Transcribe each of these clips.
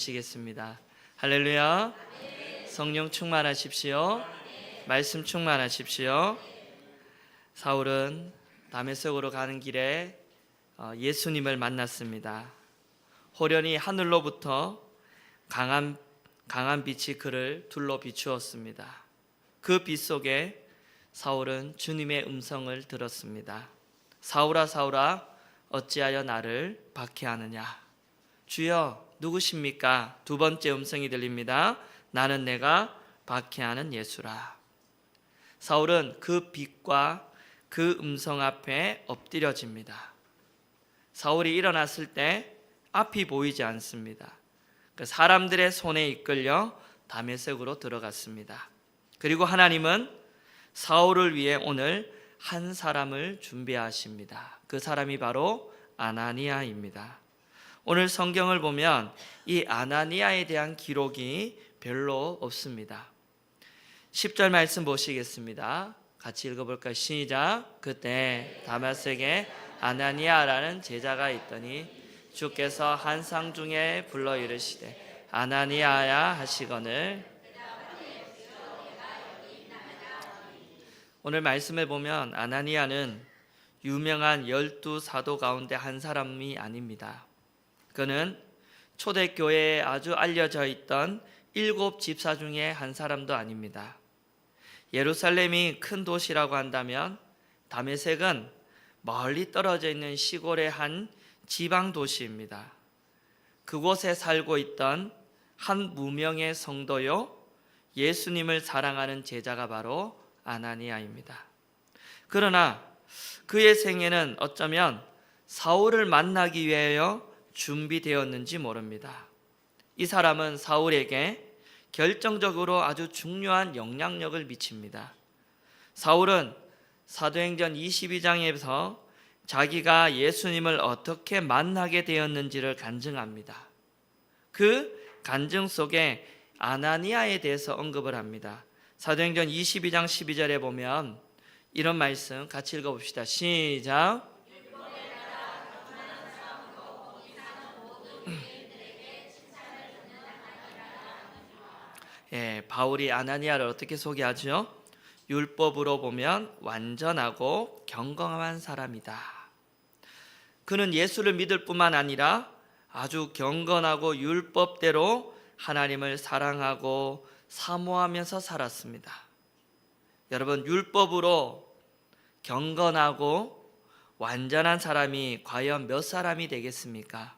시겠습니다. 할렐루야. 성령 충만하십시오. 말씀 충만하십시오. 사울은 다메섹으로 가는 길에 예수님을 만났습니다. 호련히 하늘로부터 강한 빛이 그를 둘러 비추었습니다. 그 빛 속에 사울은 주님의 음성을 들었습니다. 사울아 사울아 어찌하여 나를 박해하느냐. 주여 누구십니까? 두 번째 음성이 들립니다. 나는 내가 박해하는 예수라. 사울은 그 빛과 그 음성 앞에 엎드려집니다. 사울이 일어났을 때 앞이 보이지 않습니다. 사람들의 손에 이끌려 다메섹으로 들어갔습니다. 그리고 하나님은 사울을 위해 오늘 한 사람을 준비하십니다. 그 사람이 바로 아나니아입니다. 오늘 성경을 보면 이 아나니아에 대한 기록이 별로 없습니다. 10절 말씀 보시겠습니다. 같이 읽어볼까요? 시작. 그때 다메섹에 아나니아라는 제자가 있더니 주께서 환상 중에 불러 이르시되 아나니아야 하시거늘. 오늘 말씀을 보면 아나니아는 유명한 12사도 가운데 한 사람이 아닙니다. 그는 초대교회에 아주 알려져 있던 7집사 중에 한 사람도 아닙니다. 예루살렘이 큰 도시라고 한다면 다메섹은 멀리 떨어져 있는 시골의 한 지방 도시입니다. 그곳에 살고 있던 한 무명의 성도요, 예수님을 사랑하는 제자가 바로 아나니아입니다. 그러나 그의 생애는 어쩌면 사울을 만나기 위하여 준비되었는지 모릅니다. 이 사람은 사울에게 결정적으로 아주 중요한 영향력을 미칩니다. 사울은 사도행전 22장에서 자기가 예수님을 어떻게 만나게 되었는지를 간증합니다. 그 간증 속에 아나니아에 대해서 언급을 합니다. 사도행전 22장 12절에 보면 이런 말씀 같이 읽어봅시다. 시작. 바울이 아나니아를 어떻게 소개하죠? 율법으로 보면 완전하고 경건한 사람이다. 그는 예수를 믿을 뿐만 아니라 아주 경건하고 율법대로 하나님을 사랑하고 사모하면서 살았습니다. 여러분, 율법으로 경건하고 완전한 사람이 과연 몇 사람이 되겠습니까?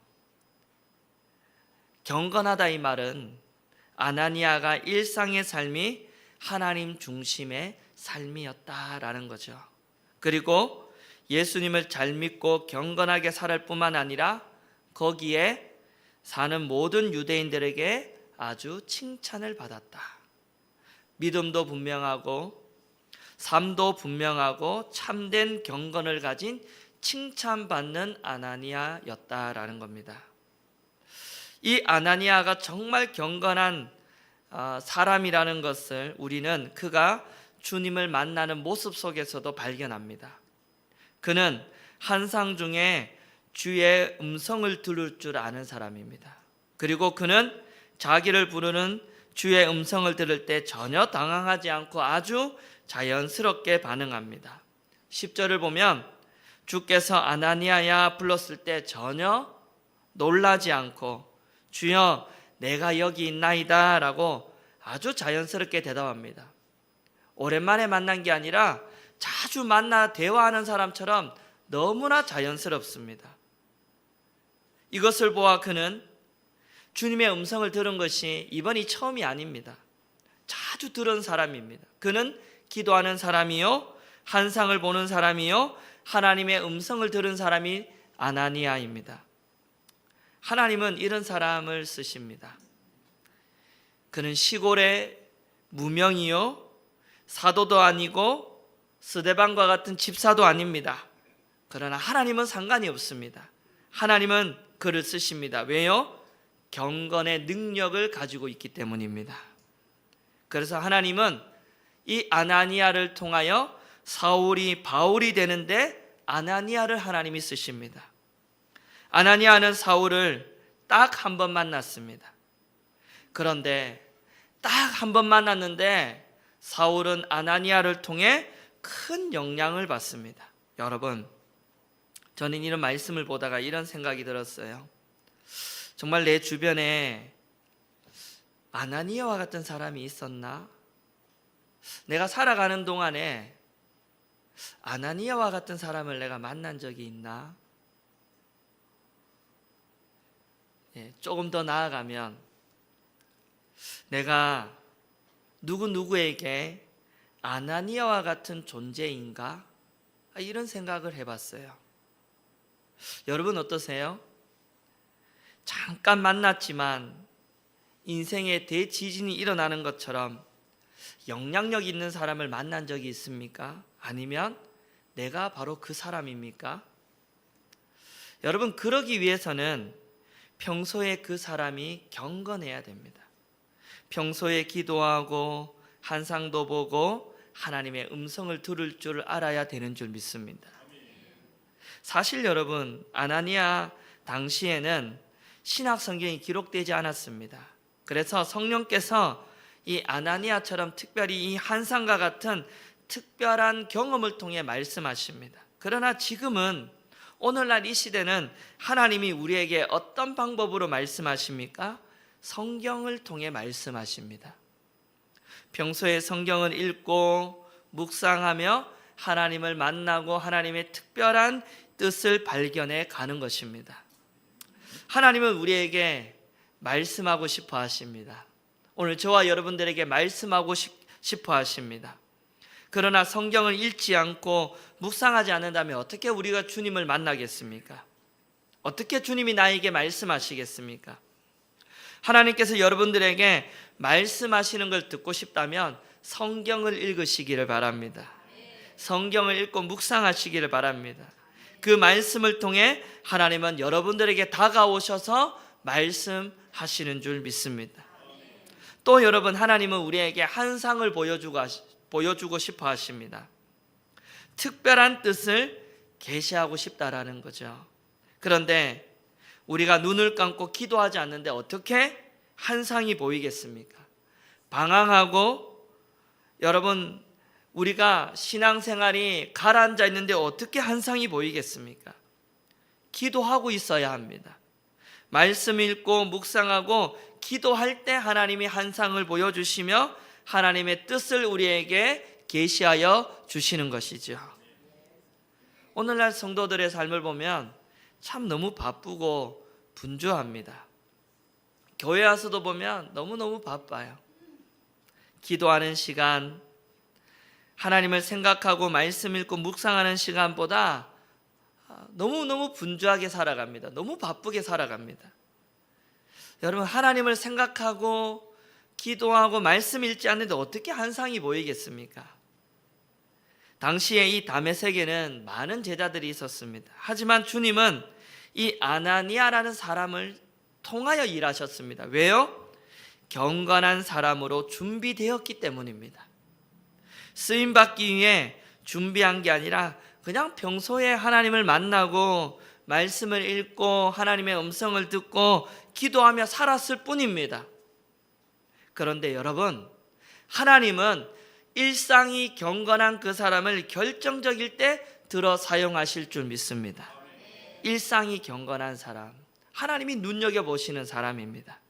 경건하다 이 말은 아나니아가 일상의 삶이 하나님 중심의 삶이었다라는 거죠. 그리고 예수님을 잘 믿고 경건하게 살을 뿐만 아니라 거기에 사는 모든 유대인들에게 아주 칭찬을 받았다. 믿음도 분명하고 삶도 분명하고 참된 경건을 가진 칭찬받는 아나니아였다라는 겁니다. 이 아나니아가 정말 경건한 사람이라는 것을 우리는 그가 주님을 만나는 모습 속에서도 발견합니다. 그는 환상 중에 주의 음성을 들을 줄 아는 사람입니다. 그리고 그는 자기를 부르는 주의 음성을 들을 때 전혀 당황하지 않고 아주 자연스럽게 반응합니다. 10절을 보면 주께서 아나니아야 불렀을 때 전혀 놀라지 않고 주여 내가 여기 있나이다 라고 아주 자연스럽게 대답합니다. 오랜만에 만난 게 아니라 자주 만나 대화하는 사람처럼 너무나 자연스럽습니다. 이것을 보아 그는 주님의 음성을 들은 것이 이번이 처음이 아닙니다. 자주 들은 사람입니다. 그는 기도하는 사람이요, 환상을 보는 사람이요, 하나님의 음성을 들은 사람이 아나니아입니다. 하나님은 이런 사람을 쓰십니다. 그는 시골의 무명이요, 사도도 아니고 스데반과 같은 집사도 아닙니다. 그러나 하나님은 상관이 없습니다. 하나님은 그를 쓰십니다. 왜요? 경건의 능력을 가지고 있기 때문입니다. 그래서 하나님은 이 아나니아를 통하여 사울이 바울이 되는데 아나니아를 하나님이 쓰십니다. 아나니아는 사울을 딱 한 번 만났습니다. 그런데 딱 한 번 만났는데 사울은 아나니아를 통해 큰 영향을 받습니다. 여러분, 저는 이런 말씀을 보다가 이런 생각이 들었어요. 정말 내 주변에 아나니아와 같은 사람이 있었나? 내가 살아가는 동안에 아나니아와 같은 사람을 내가 만난 적이 있나? 조금 더 나아가면 내가 누구에게 아나니아와 같은 존재인가? 이런 생각을 해봤어요. 여러분 어떠세요? 잠깐 만났지만 인생에 대지진이 일어나는 것처럼 영향력 있는 사람을 만난 적이 있습니까? 아니면 내가 바로 그 사람입니까? 여러분, 그러기 위해서는 평소에 그 사람이 경건해야 됩니다. 평소에 기도하고 환상도 보고 하나님의 음성을 들을 줄 알아야 되는 줄 믿습니다. 사실 여러분, 아나니아 당시에는 신약 성경이 기록되지 않았습니다. 그래서 성령께서 이 아나니아처럼 특별히 이 환상과 같은 특별한 경험을 통해 말씀하십니다. 그러나 지금은, 오늘날 이 시대는 하나님이 우리에게 어떤 방법으로 말씀하십니까? 성경을 통해 말씀하십니다. 평소에 성경을 읽고 묵상하며 하나님을 만나고 하나님의 특별한 뜻을 발견해 가는 것입니다. 하나님은 우리에게 말씀하고 싶어 하십니다. 오늘 저와 여러분들에게 말씀하고 싶어 하십니다. 그러나 성경을 읽지 않고 묵상하지 않는다면 어떻게 우리가 주님을 만나겠습니까? 어떻게 주님이 나에게 말씀하시겠습니까? 하나님께서 여러분들에게 말씀하시는 걸 듣고 싶다면 성경을 읽으시기를 바랍니다. 성경을 읽고 묵상하시기를 바랍니다. 그 말씀을 통해 하나님은 여러분들에게 다가오셔서 말씀하시는 줄 믿습니다. 또 여러분, 하나님은 우리에게 환상을 보여주고 싶어 하십니다. 특별한 뜻을 계시하고 싶다라는 거죠. 그런데 우리가 눈을 감고 기도하지 않는데 어떻게 환상이 보이겠습니까? 방황하고, 여러분, 우리가 신앙생활이 가라앉아 있는데 어떻게 환상이 보이겠습니까? 기도하고 있어야 합니다. 말씀 읽고 묵상하고 기도할 때 하나님이 환상을 보여주시며 하나님의 뜻을 우리에게 계시하여 주시는 것이죠. 오늘날 성도들의 삶을 보면 참 너무 바쁘고 분주합니다. 교회 와서도 보면 너무너무 바빠요. 기도하는 시간, 하나님을 생각하고 말씀 읽고 묵상하는 시간보다 너무너무 분주하게 살아갑니다. 너무 바쁘게 살아갑니다. 여러분, 하나님을 생각하고 기도하고 말씀 읽지 않는데 어떻게 환상이 보이겠습니까? 당시에 이 다메섹에는 많은 제자들이 있었습니다. 하지만 주님은 이 아나니아라는 사람을 통하여 일하셨습니다. 왜요? 경건한 사람으로 준비되었기 때문입니다. 쓰임받기 위해 준비한 게 아니라 그냥 평소에 하나님을 만나고 말씀을 읽고 하나님의 음성을 듣고 기도하며 살았을 뿐입니다. 그런데 여러분, 하나님은 일상이 경건한 그 사람을 결정적일 때 들어 사용하실 줄 믿습니다. 일상이 경건한 사람, 하나님이 눈여겨보시는 사람입니다.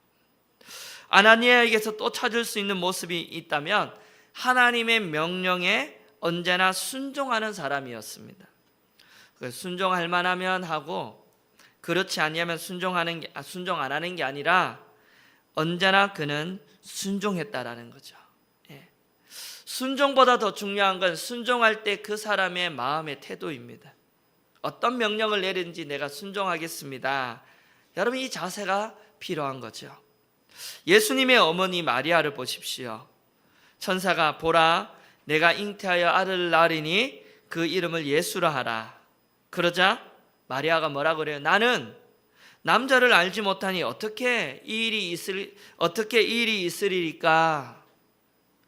아나니아에게서 또 찾을 수 있는 모습이 있다면 하나님의 명령에 언제나 순종하는 사람이었습니다. 순종할 만하면 하고 그렇지 아니하면 순종 안 하는 게 아니라 언제나 그는 순종했다라는 거죠. 순종보다 더 중요한 건 순종할 때 그 사람의 마음의 태도입니다. 어떤 명령을 내리든지 내가 순종하겠습니다. 여러분, 이 자세가 필요한 거죠. 예수님의 어머니 마리아를 보십시오. 천사가 보라, 내가 잉태하여 아들을 낳으리니 그 이름을 예수라 하라. 그러자 마리아가 뭐라 그래요? 나는 남자를 알지 못하니 어떻게 이 일이 있으리까?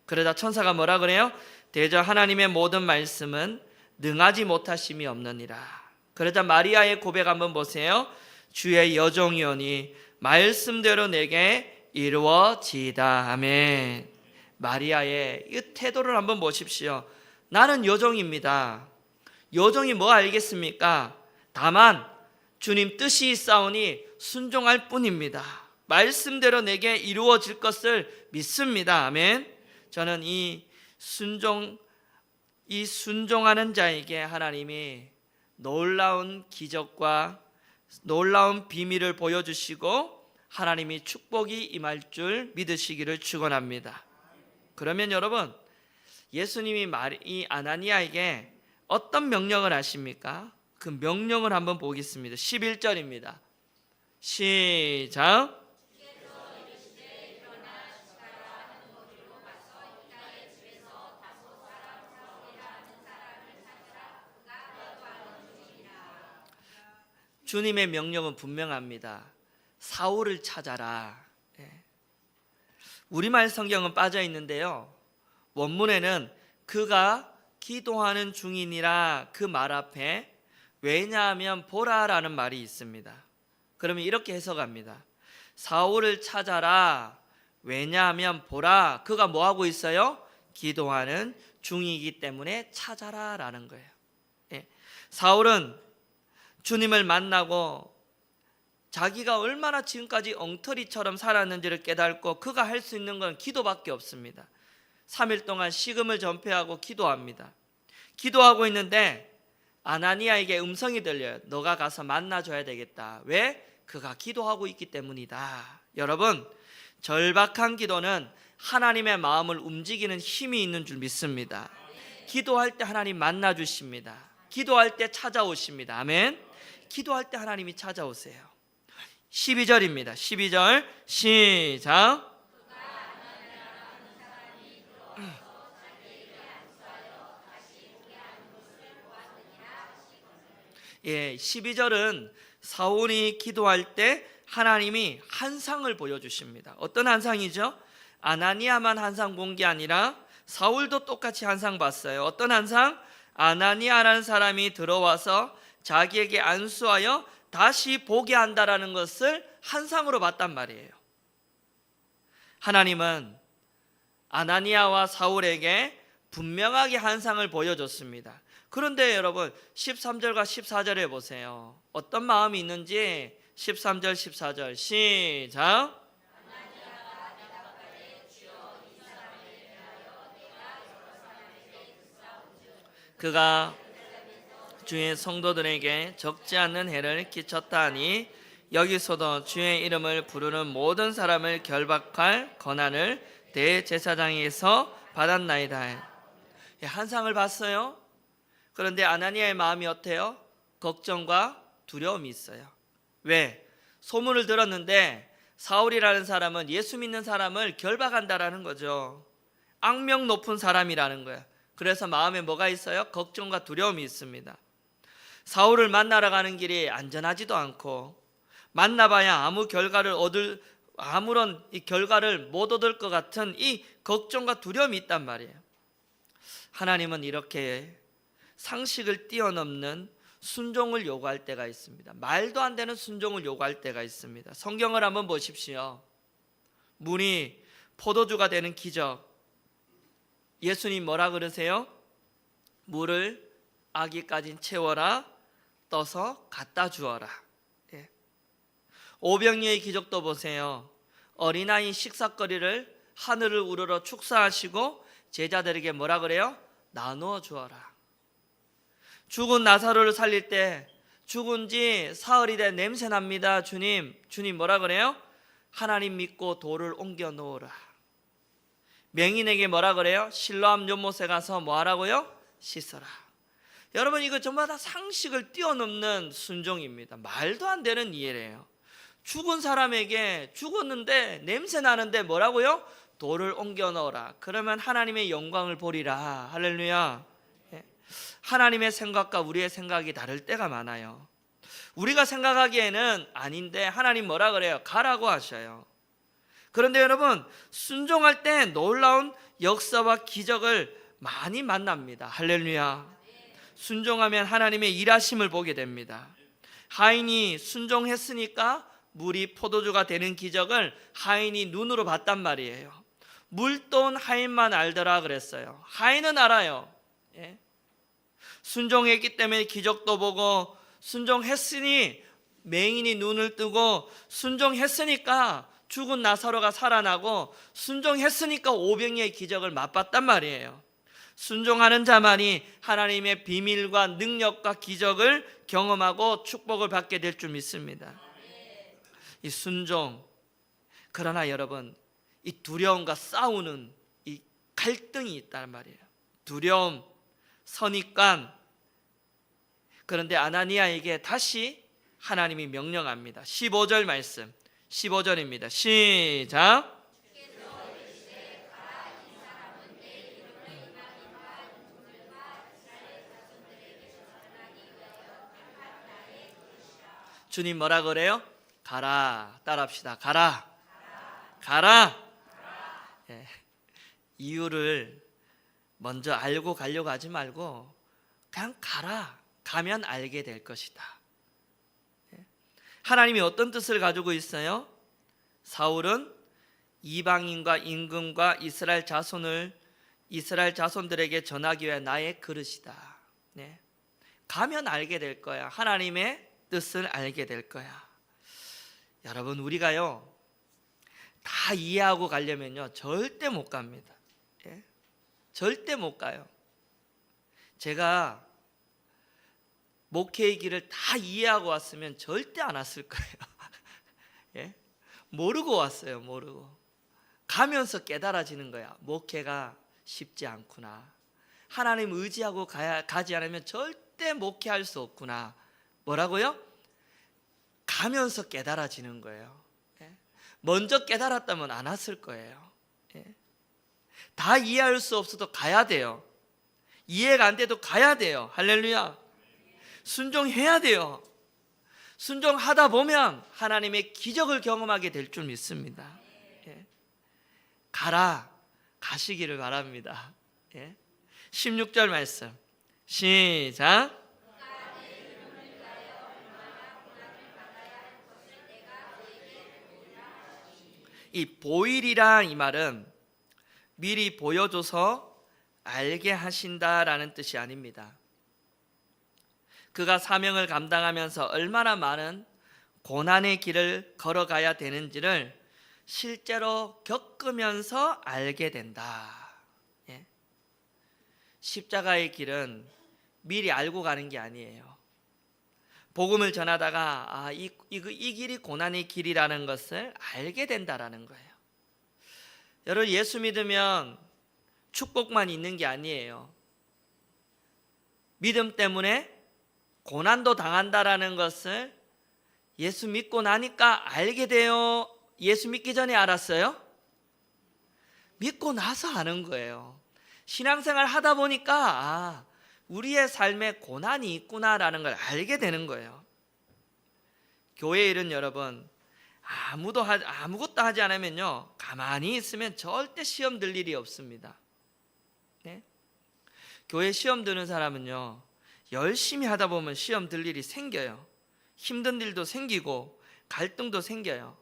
그러자 천사가 뭐라 그래요? 대저 하나님의 모든 말씀은 능하지 못하심이 없느니라. 그러자 마리아의 고백 한번 보세요. 주의 여종이오니 말씀대로 내게 이루어지이다. 아멘. 마리아의 이 태도를 한번 보십시오. 나는 여종입니다. 여종이 뭐 알겠습니까? 다만 주님 뜻이 있사오니 순종할 뿐입니다. 말씀대로 내게 이루어질 것을 믿습니다. 아멘. 저는 이 순종하는 자에게 하나님이 놀라운 기적과 놀라운 비밀을 보여주시고 하나님이 축복이 임할 줄 믿으시기를 축원합니다. 그러면 여러분, 예수님이 이 아나니아에게 어떤 명령을 하십니까? 그 명령을 한번 보겠습니다. 11절입니다. 시작. 주님의 명령은 분명합니다. 사울을 찾아라. 우리말 성경은 빠져 있는데요, 원문에는 그가 기도하는 중이니라 그 말 앞에 왜냐하면 보라라는 말이 있습니다. 그러면 이렇게 해석합니다. 사울을 찾아라. 왜냐하면 보라. 그가 뭐하고 있어요? 기도하는 중이기 때문에 찾아라 라는 거예요. 사울은 주님을 만나고 자기가 얼마나 지금까지 엉터리처럼 살았는지를 깨닫고 그가 할 수 있는 건 기도밖에 없습니다. 3일 동안 식음을 전폐하고 기도합니다. 기도하고 있는데 아나니아에게 음성이 들려요. 너가 가서 만나줘야 되겠다. 왜? 그가 기도하고 있기 때문이다. 여러분, 절박한 기도는 하나님의 마음을 움직이는 힘이 있는 줄 믿습니다. 기도할 때 하나님 만나주십니다. 기도할 때 찾아오십니다. 아멘. 기도할 때 하나님이 찾아오세요. 12절입니다. 12절 시작. 예, 12절은 사울이 기도할 때 하나님이 한상을 보여주십니다. 어떤 한상이죠? 아나니아만 한상 본 게 아니라 사울도 똑같이 한상 봤어요. 어떤 한상? 아나니아라는 사람이 들어와서 자기에게 안수하여 다시 보게 한다라는 것을 한상으로 봤단 말이에요. 하나님은 아나니아와 사울에게 분명하게 한상을 보여줬습니다. 그런데 여러분 13절과 14절에 보세요. 어떤 마음이 있는지 13절 14절 시작. 그가 주의 성도들에게 적지 않는 해를 끼쳤다 하니 여기서도 주의 이름을 부르는 모든 사람을 결박할 권한을 대제사장에게서 받았나이다. 한상을 봤어요. 그런데 아나니아의 마음이 어때요? 걱정과 두려움이 있어요. 왜? 소문을 들었는데 사울이라는 사람은 예수 믿는 사람을 결박한다라는 거죠. 악명 높은 사람이라는 거예요. 그래서 마음에 뭐가 있어요? 걱정과 두려움이 있습니다. 사울을 만나러 가는 길이 안전하지도 않고 만나봐야 아무런 이 결과를 못 얻을 것 같은 이 걱정과 두려움이 있단 말이에요. 하나님은 이렇게 상식을 뛰어넘는 순종을 요구할 때가 있습니다. 말도 안 되는 순종을 요구할 때가 있습니다. 성경을 한번 보십시오. 물이 포도주가 되는 기적. 예수님 뭐라 그러세요? 물을 아기까지 채워라, 떠서 갖다 주어라. 오병이의 기적도 보세요. 어린아이 식사거리를 하늘을 우러러 축사하시고 제자들에게 뭐라 그래요? 나누어 주어라. 죽은 나사로를 살릴 때 죽은 지 사흘이 돼 냄새 납니다. 주님 뭐라 그래요? 하나님 믿고 돌을 옮겨 놓으라. 맹인에게 뭐라 그래요? 실로암 연못에 가서 뭐 하라고요? 씻어라. 여러분, 이거 전부 다 상식을 뛰어넘는 순종입니다. 말도 안 되는 이해래요. 죽은 사람에게 죽었는데 냄새 나는데 뭐라고요? 돌을 옮겨 넣어라. 그러면 하나님의 영광을 보리라. 할렐루야. 하나님의 생각과 우리의 생각이 다를 때가 많아요. 우리가 생각하기에는 아닌데 하나님 뭐라 그래요? 가라고 하셔요. 그런데 여러분, 순종할 때 놀라운 역사와 기적을 많이 만납니다. 할렐루야. 순종하면 하나님의 일하심을 보게 됩니다. 하인이 순종했으니까 물이 포도주가 되는 기적을 하인이 눈으로 봤단 말이에요. 물돈 하인만 알더라 그랬어요. 하인은 알아요. 예? 순종했기 때문에 기적도 보고, 순종했으니 맹인이 눈을 뜨고, 순종했으니까 죽은 나사로가 살아나고, 순종했으니까 오병이의 기적을 맛봤단 말이에요. 순종하는 자만이 하나님의 비밀과 능력과 기적을 경험하고 축복을 받게 될 줄 믿습니다. 이 순종, 그러나 여러분, 이 두려움과 싸우는 이 갈등이 있단 말이에요. 두려움, 선입관. 그런데 아나니아에게 다시 하나님이 명령합니다. 15절 말씀, 15절입니다. 시작. 주님 뭐라 그래요? 가라. 따라합시다. 가라. 가라. 예. 이유를 먼저 알고 가려고 하지 말고 그냥 가라. 가면 알게 될 것이다. 예. 하나님이 어떤 뜻을 가지고 있어요? 사울은 이방인과 임금과 이스라엘 자손들에게 전하기 위해 나의 그릇이다. 예. 가면 알게 될 거야. 하나님의 뜻을 알게 될 거야. 여러분, 우리가요 다 이해하고 가려면요 절대 못 갑니다. 예? 절대 못 가요. 제가 목회의 길을 다 이해하고 왔으면 절대 안 왔을 거예요. 예? 모르고 왔어요. 모르고 가면서 깨달아지는 거야. 목회가 쉽지 않구나. 하나님 의지하고 가지 않으면 절대 목회할 수 없구나. 뭐라고요? 가면서 깨달아지는 거예요. 먼저 깨달았다면 안 왔을 거예요. 다 이해할 수 없어도 가야 돼요. 이해가 안 돼도 가야 돼요. 할렐루야. 순종해야 돼요. 순종하다 보면 하나님의 기적을 경험하게 될 줄 믿습니다. 가라. 가시기를 바랍니다. 16절 말씀 시작. 이 보일이란 이 말은 미리 보여줘서 알게 하신다라는 뜻이 아닙니다. 그가 사명을 감당하면서 얼마나 많은 고난의 길을 걸어가야 되는지를 실제로 겪으면서 알게 된다. 예? 십자가의 길은 미리 알고 가는 게 아니에요. 복음을 전하다가 이 길이 고난의 길이라는 것을 알게 된다라는 거예요. 여러분, 예수 믿으면 축복만 있는 게 아니에요. 믿음 때문에 고난도 당한다라는 것을 예수 믿고 나니까 알게 돼요. 예수 믿기 전에 알았어요? 믿고 나서 아는 거예요. 신앙생활 하다 보니까 우리의 삶에 고난이 있구나라는 걸 알게 되는 거예요. 교회 일은 여러분 아무것도 하지 않으면요 가만히 있으면 절대 시험 들 일이 없습니다. 네? 교회 시험 드는 사람은요 열심히 하다 보면 시험 들 일이 생겨요. 힘든 일도 생기고 갈등도 생겨요.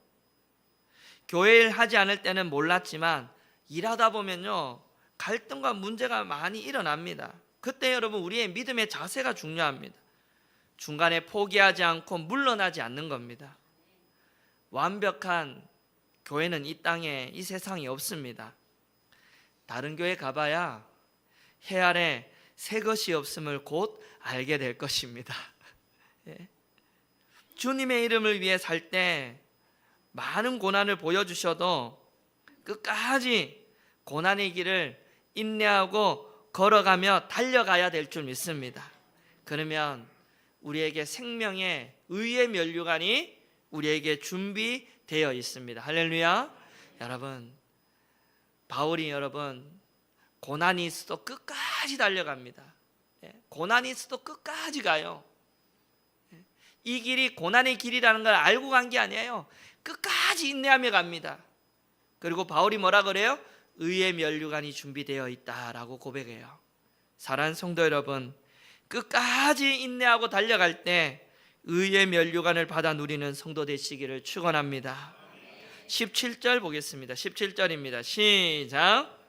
교회 일 하지 않을 때는 몰랐지만 일하다 보면요 갈등과 문제가 많이 일어납니다. 그때 여러분 우리의 믿음의 자세가 중요합니다. 중간에 포기하지 않고 물러나지 않는 겁니다. 완벽한 교회는 이 땅에 이 세상에 없습니다. 다른 교회 가봐야 해 아래 새 것이 없음을 곧 알게 될 것입니다. 예. 주님의 이름을 위해 살 때 많은 고난을 보여주셔도 끝까지 고난의 길을 인내하고 걸어가며 달려가야 될 줄 믿습니다. 그러면 우리에게 생명의 의의 면류관이 우리에게 준비되어 있습니다. 할렐루야. 여러분, 바울이 여러분 고난이 있어도 끝까지 달려갑니다. 고난이 있어도 끝까지 가요. 이 길이 고난의 길이라는 걸 알고 간 게 아니에요. 끝까지 인내하며 갑니다. 그리고 바울이 뭐라 그래요? 의의 면류관이 준비되어 있다라고 고백해요. 사랑하는 성도 여러분, 끝까지 인내하고 달려갈 때 의의 면류관을 받아 누리는 성도 되시기를 축원합니다. 17절 보겠습니다. 17절입니다. 시작.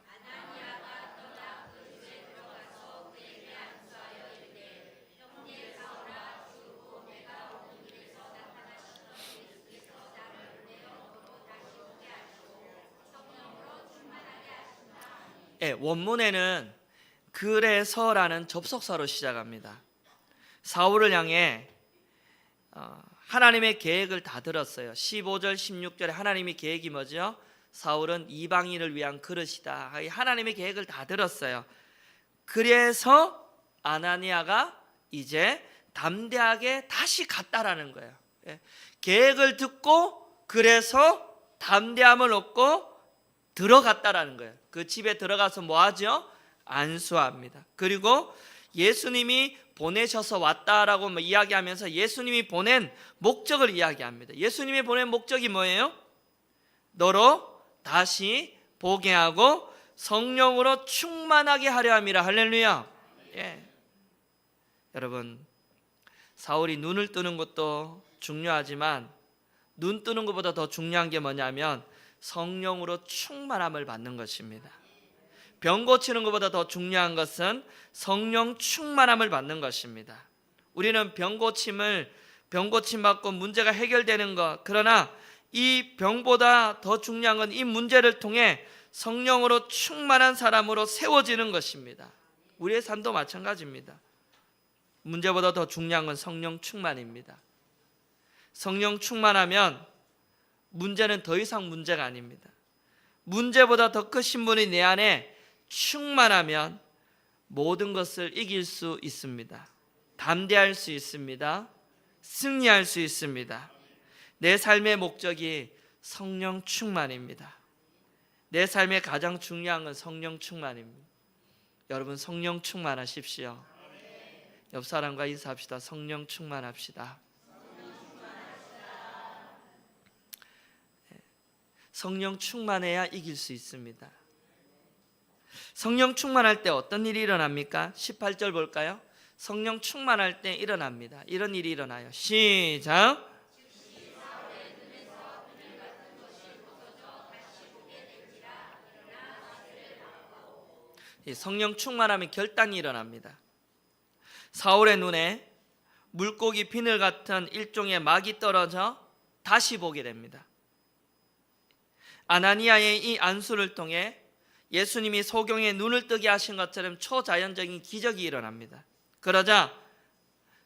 원문에는 그래서라는 접속사로 시작합니다. 사울을 향해 하나님의 계획을 다 들었어요. 15절 16절에 하나님의 계획이 뭐죠? 사울은 이방인을 위한 그릇이다. 하나님의 계획을 다 들었어요. 그래서 아나니아가 이제 담대하게 다시 갔다라는 거예요. 계획을 듣고 그래서 담대함을 얻고 들어갔다라는 거예요. 그 집에 들어가서 뭐 하죠? 안수합니다. 그리고 예수님이 보내셔서 왔다라고 이야기하면서 예수님이 보낸 목적을 이야기합니다. 예수님이 보낸 목적이 뭐예요? 너로 다시 보게 하고 성령으로 충만하게 하려 함이라. 할렐루야. 여러분, 사울이 눈을 뜨는 것도 중요하지만 눈 뜨는 것보다 더 중요한 게 뭐냐면 성령으로 충만함을 받는 것입니다. 병 고치는 것보다 더 중요한 것은 성령 충만함을 받는 것입니다. 우리는 병 고침 받고 문제가 해결되는 것, 그러나 이 병보다 더 중요한 건 이 문제를 통해 성령으로 충만한 사람으로 세워지는 것입니다. 우리의 삶도 마찬가지입니다. 문제보다 더 중요한 건 성령 충만입니다. 성령 충만하면 문제는 더 이상 문제가 아닙니다. 문제보다 더 크신 분이 내 안에 충만하면 모든 것을 이길 수 있습니다. 담대할 수 있습니다. 승리할 수 있습니다. 내 삶의 목적이 성령 충만입니다. 내 삶의 가장 중요한 건 성령 충만입니다. 여러분, 성령 충만하십시오. 옆 사람과 인사합시다. 성령 충만합시다. 성령 충만해야 이길 수 있습니다. 성령 충만할 때 어떤 일이 일어납니까? 18절 볼까요? 성령 충만할 때 일어납니다. 이런 일이 일어나요. 시작. 성령 충만하면 결단이 일어납니다. 사울의 눈에 물고기 비늘 같은 일종의 막이 떨어져 다시 보게 됩니다. 아나니아의 이 안수를 통해 예수님이 소경의 눈을 뜨게 하신 것처럼 초자연적인 기적이 일어납니다. 그러자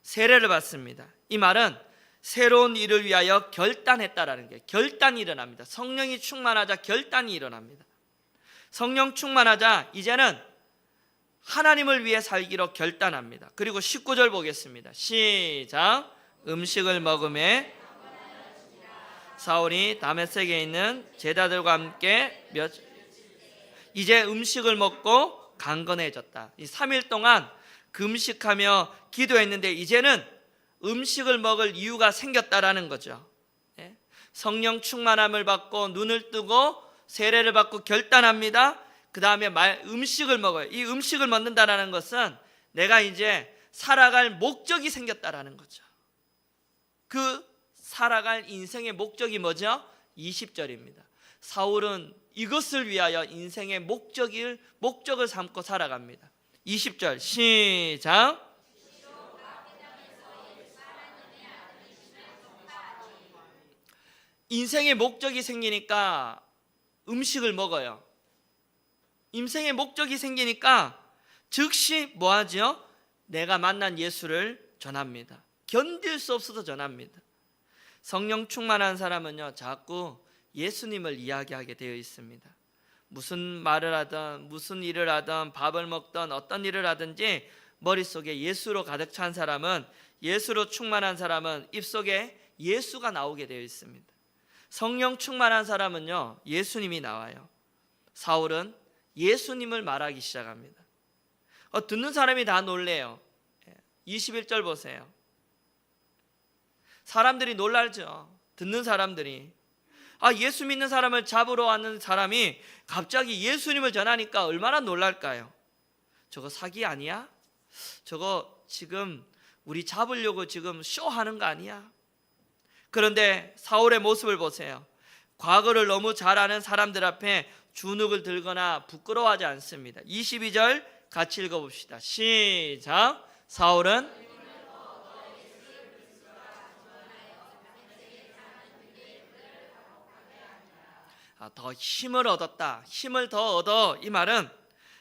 세례를 받습니다. 이 말은 새로운 일을 위하여 결단했다라는 게, 결단이 일어납니다. 성령이 충만하자 결단이 일어납니다. 성령 충만하자 이제는 하나님을 위해 살기로 결단합니다. 그리고 19절 보겠습니다. 시작. 음식을 먹음에 사울이 다메섹에 있는 제자들과 함께 이제 음식을 먹고 강건해졌다. 이 3일 동안 금식하며 기도했는데 이제는 음식을 먹을 이유가 생겼다라는 거죠. 성령 충만함을 받고 눈을 뜨고 세례를 받고 결단합니다. 그 다음에 음식을 먹어요. 이 음식을 먹는다라는 것은 내가 이제 살아갈 목적이 생겼다라는 거죠. 그 살아갈 인생의 목적이 뭐죠? 20절입니다. 사울은 이것을 위하여 인생의 목적을 삼고 살아갑니다. 20절 시작. 인생의 목적이 생기니까 음식을 먹어요. 인생의 목적이 생기니까 즉시 뭐하죠? 내가 만난 예수를 전합니다. 견딜 수 없어서 전합니다. 성령 충만한 사람은요, 자꾸 예수님을 이야기하게 되어 있습니다. 무슨 말을 하든 무슨 일을 하든 밥을 먹든 어떤 일을 하든지 머릿속에 예수로 가득 찬 사람은, 예수로 충만한 사람은 입속에 예수가 나오게 되어 있습니다. 성령 충만한 사람은요, 예수님이 나와요. 사울은 예수님을 말하기 시작합니다. 듣는 사람이 다 놀래요. 21절 보세요. 사람들이 놀랄죠. 듣는 사람들이. 예수 믿는 사람을 잡으러 왔는 사람이 갑자기 예수님을 전하니까 얼마나 놀랄까요? 저거 사기 아니야? 저거 지금 우리 잡으려고 지금 쇼하는 거 아니야? 그런데 사울의 모습을 보세요. 과거를 너무 잘 아는 사람들 앞에 주눅을 들거나 부끄러워하지 않습니다. 22절 같이 읽어봅시다. 시작. 사울은 더 힘을 얻었다. 힘을 더 얻어. 이 말은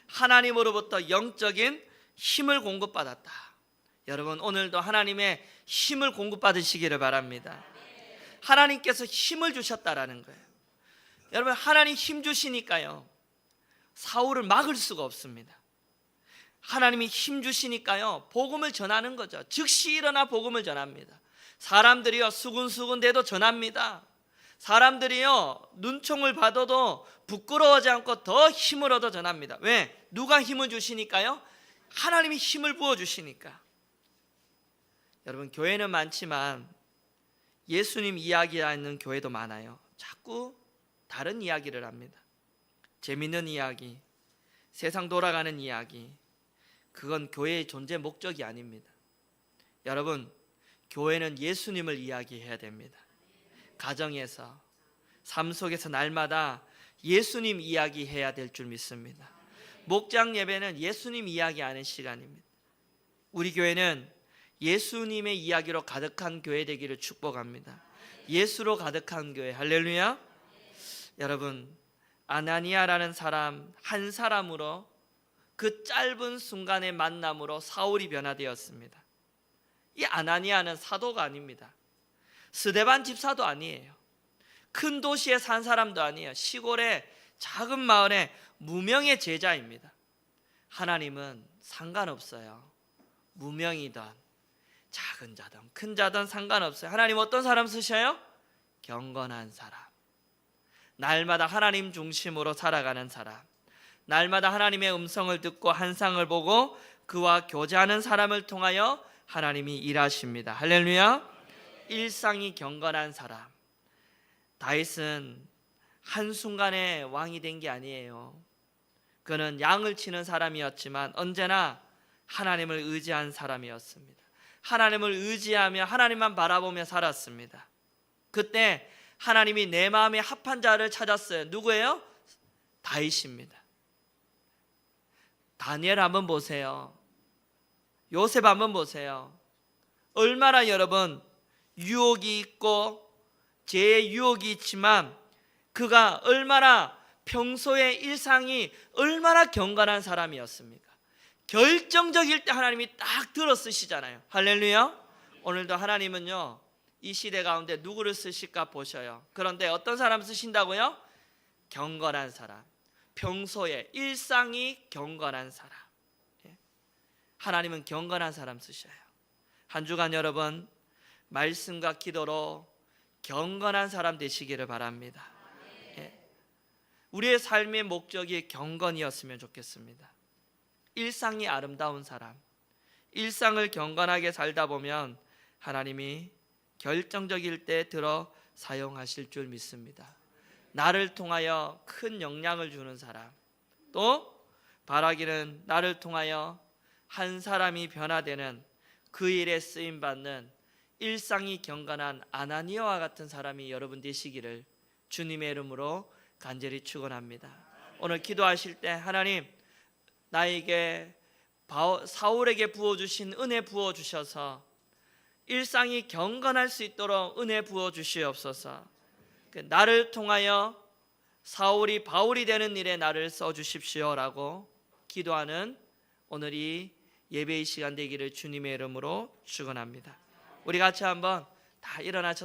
하나님으로부터 영적인 힘을 공급받았다. 여러분, 오늘도 하나님의 힘을 공급받으시기를 바랍니다. 하나님께서 힘을 주셨다라는 거예요. 여러분, 하나님 힘 주시니까요, 사울을 막을 수가 없습니다. 하나님이 힘 주시니까요, 복음을 전하는 거죠. 즉시 일어나 복음을 전합니다. 사람들이요, 수군수군대도 전합니다. 사람들이요, 눈총을 받아도 부끄러워하지 않고 더 힘을 얻어 전합니다. 왜? 누가 힘을 주시니까요? 하나님이 힘을 부어주시니까. 여러분, 교회는 많지만 예수님 이야기하는 교회도 많아요. 자꾸 다른 이야기를 합니다. 재밌는 이야기, 세상 돌아가는 이야기, 그건 교회의 존재 목적이 아닙니다. 여러분, 교회는 예수님을 이야기해야 됩니다. 가정에서, 삶 속에서 날마다 예수님 이야기해야 될 줄 믿습니다. 목장 예배는 예수님 이야기하는 시간입니다. 우리 교회는 예수님의 이야기로 가득한 교회 되기를 축복합니다. 예수로 가득한 교회. 할렐루야. 여러분, 아나니아라는 사람 한 사람으로, 그 짧은 순간의 만남으로 사울이 변화되었습니다. 이 아나니아는 사도가 아닙니다. 스데반 집사도 아니에요. 큰 도시에 산 사람도 아니에요. 시골의 작은 마을의 무명의 제자입니다. 하나님은 상관없어요. 무명이든 작은 자든 큰 자든 상관없어요. 하나님 어떤 사람 쓰셔요? 경건한 사람, 날마다 하나님 중심으로 살아가는 사람, 날마다 하나님의 음성을 듣고 한상을 보고 그와 교제하는 사람을 통하여 하나님이 일하십니다. 할렐루야. 일상이 경건한 사람. 다윗은 한순간에 왕이 된 게 아니에요. 그는 양을 치는 사람이었지만 언제나 하나님을 의지한 사람이었습니다. 하나님을 의지하며 하나님만 바라보며 살았습니다. 그때 하나님이 내 마음에 합한 자를 찾았어요. 누구예요? 다윗입니다. 다니엘 한번 보세요. 요셉 한번 보세요. 얼마나 여러분 유혹이 있고 죄의 유혹이 있지만 그가 얼마나 평소의 일상이 얼마나 경건한 사람이었습니까? 결정적일 때 하나님이 딱 들어 쓰시잖아요. 할렐루야. 오늘도 하나님은요, 이 시대 가운데 누구를 쓰실까 보셔요. 그런데 어떤 사람 쓰신다고요? 경건한 사람, 평소에 일상이 경건한 사람. 하나님은 경건한 사람 쓰셔요. 한 주간 여러분 말씀과 기도로 경건한 사람 되시기를 바랍니다. 우리의 삶의 목적이 경건이었으면 좋겠습니다. 일상이 아름다운 사람, 일상을 경건하게 살다 보면 하나님이 결정적일 때 들어 사용하실 줄 믿습니다. 나를 통하여 큰 영향을 주는 사람, 또 바라기는 나를 통하여 한 사람이 변화되는, 그 일에 쓰임받는 일상이 경건한 아나니아와 같은 사람이 여러분 되시기를 주님의 이름으로 간절히 축원합니다. 오늘 기도하실 때 하나님, 나에게 사울에게 부어주신 은혜 부어주셔서 일상이 경건할 수 있도록 은혜 부어주시옵소서. 나를 통하여 사울이 바울이 되는 일에 나를 써주십시오라고 기도하는 오늘 이 예배의 시간 되기를 주님의 이름으로 축원합니다. 우리 같이 한번 다 일어나셔서